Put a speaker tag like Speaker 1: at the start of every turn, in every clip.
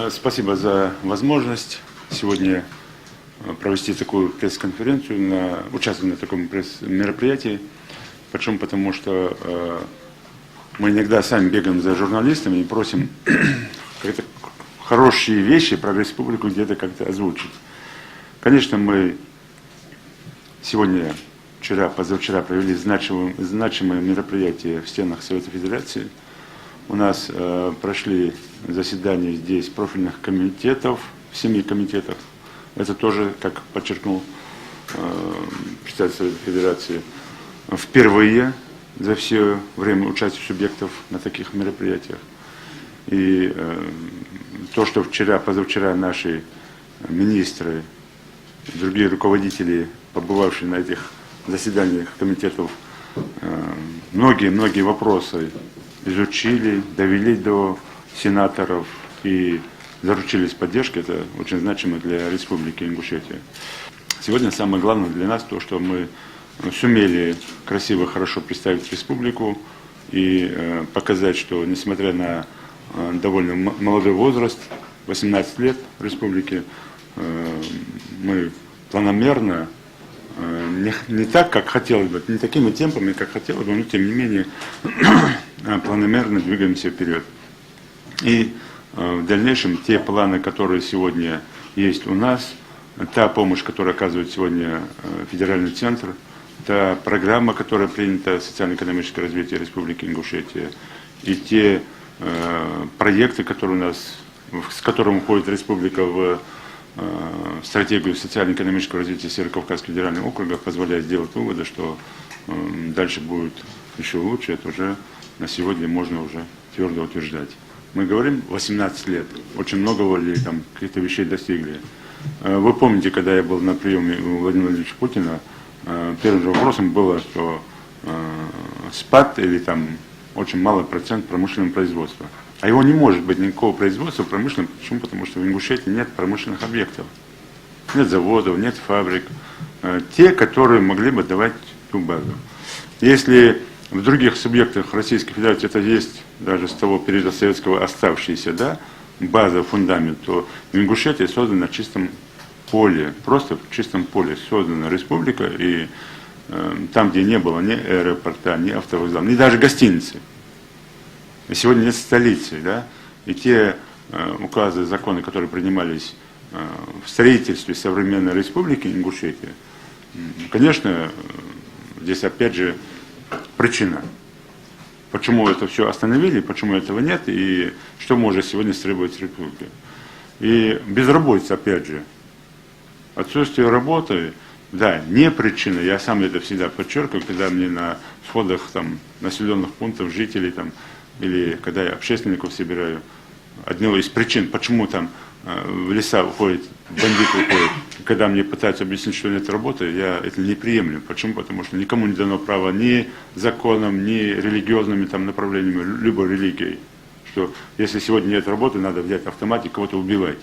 Speaker 1: Спасибо за возможность сегодня провести такую пресс-конференцию, участвовать на таком пресс-мероприятии. Почему? Потому что мы иногда сами бегаем за журналистами и просим какие-то хорошие вещи про республику где-то как-то озвучить. Конечно, мы сегодня, вчера, позавчера провели значимые мероприятия в стенах Совета Федерации. У нас прошли заседания здесь профильных комитетов, 7 комитетов. Это тоже, как подчеркнул председатель Совета Федерации, впервые за все время участия субъектов на таких мероприятиях. И то, что вчера, позавчера наши министры, другие руководители, побывавшие на этих заседаниях комитетов, многие вопросы изучили, довели до сенаторов и заручились поддержкой, это очень значимо для Республики Ингушетия. Сегодня самое главное для нас то, что мы сумели красиво, хорошо представить республику и показать, что несмотря на довольно молодой возраст, 18 лет в республике, мы планомерно, не так, как хотелось бы, не такими темпами, как хотелось бы, но тем не менее планомерно двигаемся вперед. И в дальнейшем те планы, которые сегодня есть у нас, та помощь, которую оказывает сегодня федеральный центр, та программа, которая принята социально-экономическое развитие Республики Ингушетия, и те проекты, которые у нас, с которым уходит республика в стратегию социально-экономического развития Северо-Кавказского федерального округа, позволяет сделать выводы, что дальше будет еще лучше. Это уже на сегодня можно уже твердо утверждать. Мы говорим 18 лет, очень многого ли там каких-то вещей достигли. Вы помните, когда я был на приеме у Владимира Владимировича Путина, первым же вопросом было, что спад или там очень малый процент промышленного производства. А его не может быть никакого производства промышленного. Почему? Потому что в Ингушетии нет промышленных объектов. Нет заводов, нет фабрик. Те, которые могли бы давать ту базу. Если в других субъектах Российской Федерации это есть даже с того периода советского оставшаяся, да, база, фундамент, то в Ингушетии создана на чистом поле, просто в чистом поле создана республика, и там, где не было ни аэропорта, ни автовокзала, ни даже гостиницы. И сегодня нет столицы, да, и те указы, законы, которые принимались в строительстве современной республики Ингушетия, конечно, здесь опять же причина, почему это все остановили, почему этого нет, и что может сегодня требовать республики. И безработица, опять же, отсутствие работы, да, не причина, я сам это всегда подчеркиваю, когда мне на сходах там, населенных пунктов жителей там, или когда я общественников собираю, одной из причин, почему там в леса уходят, бандиты уходят, когда мне пытаются объяснить, что нет работы, я это не приемлю. Почему? Потому что никому не дано право ни законом, ни религиозными там направлениями, любой религией, что если сегодня нет работы, надо взять автомат и кого-то убивать.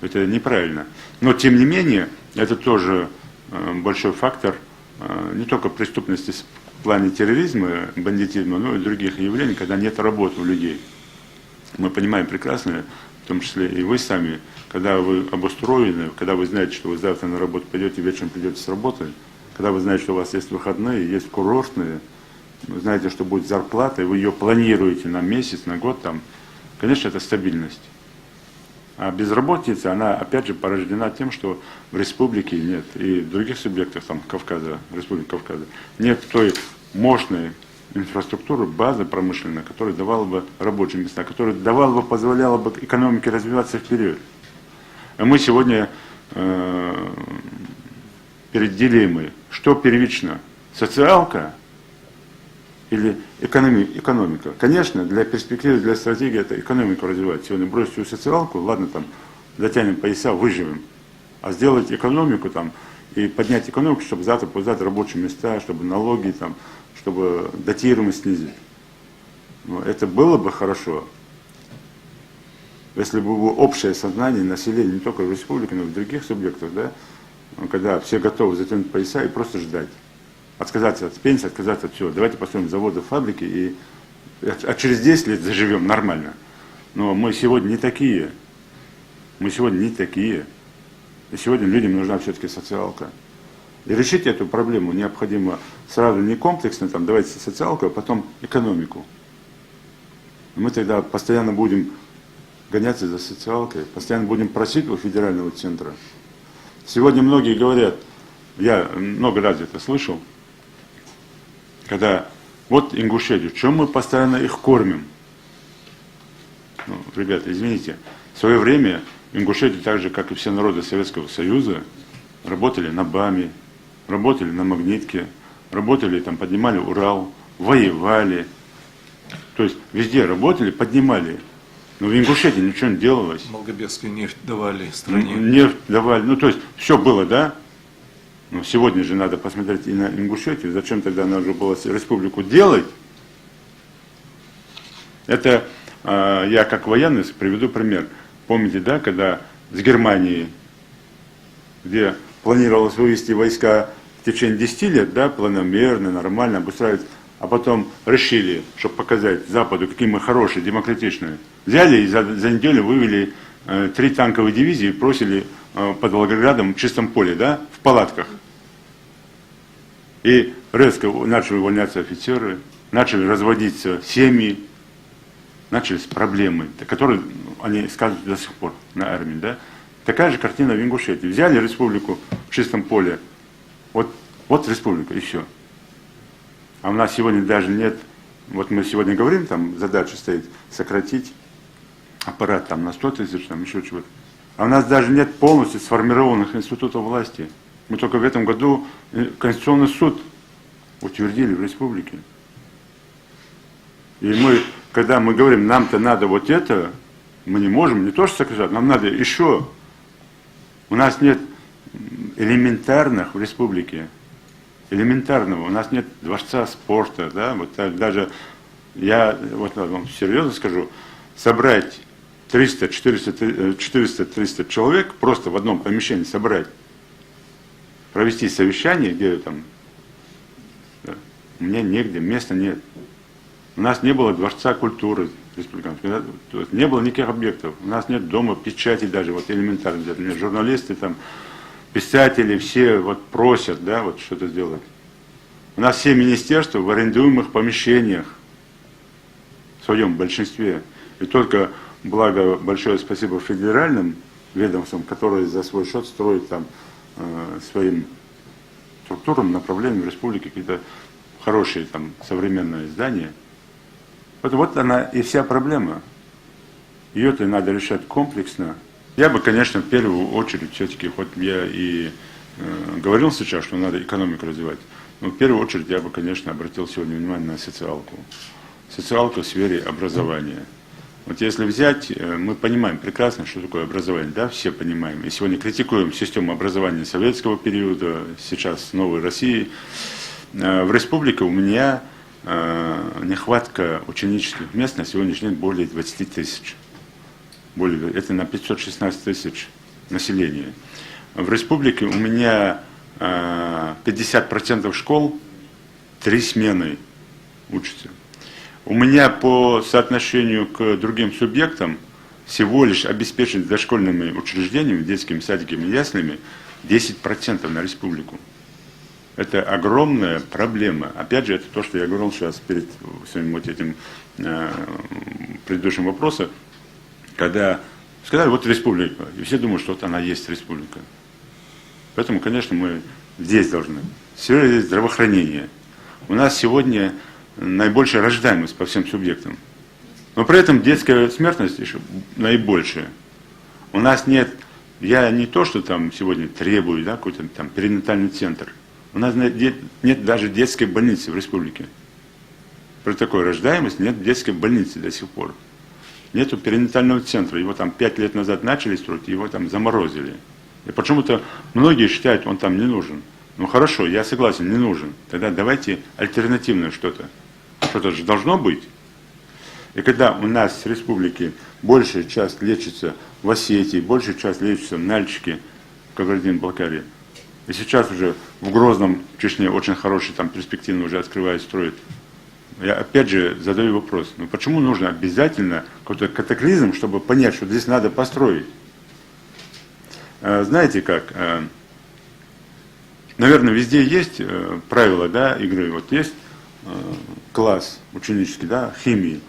Speaker 1: Это неправильно. Но тем не менее, это тоже большой фактор не только преступности в плане терроризма, бандитизма, но и других явлений, когда нет работы у людей. Мы понимаем прекрасно, в том числе и вы сами, когда вы обустроены, когда вы знаете, что вы завтра на работу пойдете, вечером придете с работы, когда вы знаете, что у вас есть выходные, есть курортные, вы знаете, что будет зарплата, и вы ее планируете на месяц, на год, там, конечно, это стабильность. А безработица, она опять же порождена тем, что в республике нет, и в других субъектах там, Кавказа, Республики Кавказа, нет той мощной инфраструктуры, базы промышленной, которая давала бы рабочие места, которая давала бы, позволяла бы экономике развиваться вперед. А мы сегодня перед дилеммой, что первично, социалка или экономика. Конечно, для перспективы, для стратегии это экономику развивать. Сегодня бросить всю социалку, ладно, там, затянем пояса, выживем. А сделать экономику там, и поднять экономику, чтобы завтра создать рабочие места, чтобы налоги, там, чтобы датируемость снизить. Но это было бы хорошо, если бы было общее сознание населения, не только в республике, но и в других субъектах, да, когда все готовы затянуть пояса и просто ждать. Отказаться от пенсии, отказаться от всего. Давайте построим заводы, фабрики, а через 10 лет заживем нормально. Но мы сегодня не такие. Мы сегодня не такие. И сегодня людям нужна все-таки социалка. И решить эту проблему необходимо сразу не комплексно, там, давайте социалку, а потом экономику. И мы тогда постоянно будем гоняться за социалкой, постоянно будем просить у федерального центра. Сегодня многие говорят, я много раз это слышал, когда вот Ингушетию, чем мы постоянно их кормим? Ну, ребята, извините, в свое время Ингушетия, так же, как и все народы Советского Союза, работали на БАМе, работали на Магнитке, работали, там, поднимали Урал, воевали. То есть везде работали, поднимали. Но в Ингушетии ничего не делалось.
Speaker 2: Малгобекскую нефть давали стране.
Speaker 1: Нефть давали, ну то есть все было, да? Но сегодня же надо посмотреть и на Ингушетию. Зачем тогда надо было республику делать? Это я как военный приведу пример. Помните, да, когда с Германии, где планировалось вывести войска в течение 10 лет, да, планомерно, нормально обустраивать, а потом решили, чтобы показать Западу, какие мы хорошие, демократичные, взяли и за неделю вывели 3 танковые дивизии и бросили под Волгоградом в чистом поле, да, в палатках. И резко начали увольняться офицеры, начали разводиться семьи, начались проблемы, которые они сказывают до сих пор на армии, да. Такая же картина в Ингушетии. Взяли республику в чистом поле, вот республика, и все. А у нас сегодня даже нет, вот мы сегодня говорим, там задача стоит сократить аппарат там на 100 тысяч, там еще чего-то. А у нас даже нет полностью сформированных институтов власти. Мы только в этом году Конституционный суд утвердили в республике. И мы, когда мы говорим, нам-то надо вот это, мы не можем не то что сократить, нам надо еще. У нас нет элементарных в республике, элементарного, у нас нет дворца спорта, да, вот даже я вот вам серьезно скажу, собрать 300-400-300 человек просто в одном помещении собрать, провести совещание, где там, да, мне негде, места нет. У нас не было дворца культуры республиканского, не было никаких объектов, у нас нет дома печати даже, вот элементарно, журналисты там, писатели все вот просят, да, вот что-то сделать. У нас все министерства в арендуемых помещениях, в своем большинстве. И только, благо, большое спасибо федеральным ведомствам, которые за свой счет строят там своим структурам, направлениям в республике какие-то хорошие там современные здания. Вот она и вся проблема. Ее-то надо решать комплексно. Я бы, конечно, в первую очередь, все-таки, хоть я и говорил сейчас, что надо экономику развивать, но в первую очередь я бы, конечно, обратил сегодня внимание на социалку. Социалку в сфере образования. Вот если взять, мы понимаем прекрасно, что такое образование, да, все понимаем. И сегодня критикуем систему образования советского периода, сейчас новой России. В республике у меня нехватка ученических мест на сегодняшний день более 20 тысяч. Это на 516 тысяч населения. В республике у меня 50% школ 3 смены учатся. У меня по соотношению к другим субъектам всего лишь обеспечить дошкольными учреждениями, детскими садиками, яслями 10% на республику. Это огромная проблема. Опять же, это то, что я говорил сейчас перед своим вот этим предыдущим вопросом, когда сказали, вот республика, и все думают, что вот она есть республика. Поэтому, конечно, мы здесь должны. Все здесь здравоохранение. У нас сегодня наибольшая рождаемость по всем субъектам. Но при этом детская смертность еще наибольшая. У нас нет, я не то, что там сегодня требую, да, какой-то там перинатальный центр. У нас нет даже детской больницы в республике. При такой рождаемости нет детской больницы до сих пор. Нету перинатального центра. Его там 5 лет назад начали строить, его там заморозили. И почему-то многие считают, он там не нужен. Ну хорошо, я согласен, не нужен. Тогда давайте альтернативное что-то. Что-то же должно быть. И когда у нас в республике большая часть лечится в Осетии, большая часть лечится в Нальчике, Кабардино-Балкарии, и сейчас уже в Грозном, в Чечне, очень хороший, там перспективно уже открывают, строят. Я опять же задаю вопрос, ну почему нужно обязательно какой-то катаклизм, чтобы понять, что здесь надо построить? Знаете как, наверное, везде есть правила, да, игры. Вот есть класс ученический, да, химии.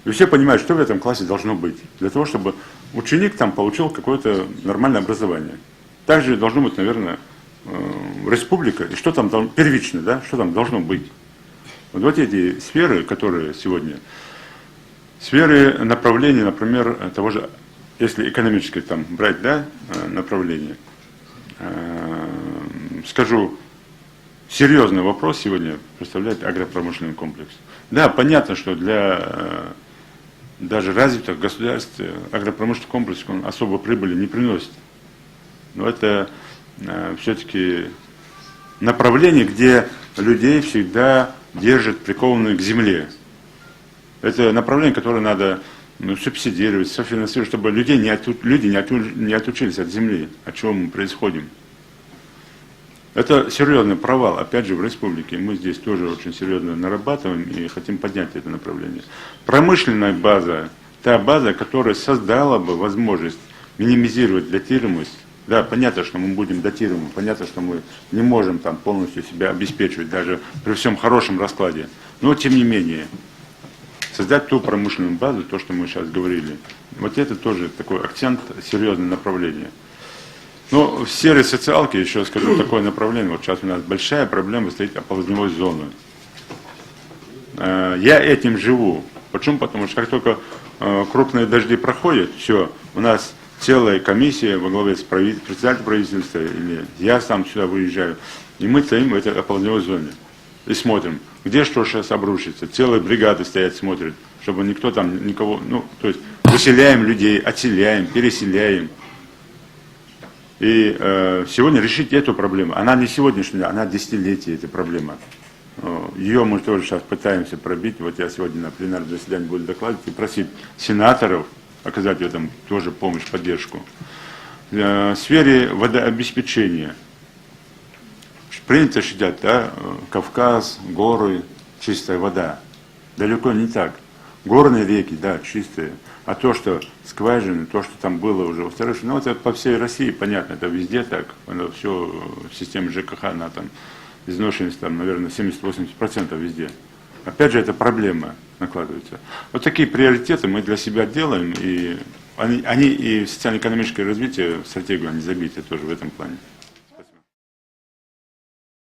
Speaker 1: И все понимают, что в этом классе должно быть, для того, чтобы ученик там получил какое-то нормальное образование. Также должно быть, наверное, республика, и что там первично, да, что там должно быть. Вот эти сферы, которые сегодня, сферы направления, например, того же, если экономическое там брать, да, направление, скажу, серьезный вопрос сегодня представляет агропромышленный комплекс. Да, понятно, что для даже развитых государств агропромышленный комплекс он особо прибыли не приносит. Но это все-таки направление, где людей всегда держат прикованных к земле. Это направление, которое надо субсидировать, софинансировать, чтобы люди не отучились от земли, о чем мы происходим. Это серьезный провал, опять же, в республике. Мы здесь тоже очень серьезно нарабатываем и хотим поднять это направление. Промышленная база, та база, которая создала бы возможность минимизировать датируемость. Да, понятно, что мы будем датируемы, понятно, что мы не можем там полностью себя обеспечивать, даже при всем хорошем раскладе. Но, тем не менее, создать ту промышленную базу, то, что мы сейчас говорили, вот это тоже такой акцент, серьезное направление. Но в сфере социалки, еще скажу, такое направление, вот сейчас у нас большая проблема стоит оползневой зоны. Я этим живу. Почему? Потому что как только крупные дожди проходят, все, у нас целая комиссия во главе с председателем правительства, или я сам сюда выезжаю, и мы стоим в этой оползневой зоне и смотрим, где что сейчас обрушится. Целые бригады стоят, смотрят, чтобы никто там, никого, ну, то есть выселяем людей, отселяем, переселяем. И сегодня решить эту проблему, она не сегодняшняя, она десятилетия, эта проблема. Ее мы тоже сейчас пытаемся пробить. Вот я сегодня на пленарном заседании буду докладывать и просить сенаторов оказать в этом тоже помощь, поддержку. В сфере водообеспечения. Принято считать, да, Кавказ, горы, чистая вода. Далеко не так. Горные реки, да, чистые. А то, что скважины, то, что там было уже устаревшее, ну это по всей России, понятно, это везде так. Оно все в системе ЖКХ, она там изношенность, там, наверное, 70-80% везде. Опять же, это проблема накладывается. Вот такие приоритеты мы для себя делаем, и они и в социально-экономическое развитие, в стратегию, они забиты тоже в этом плане.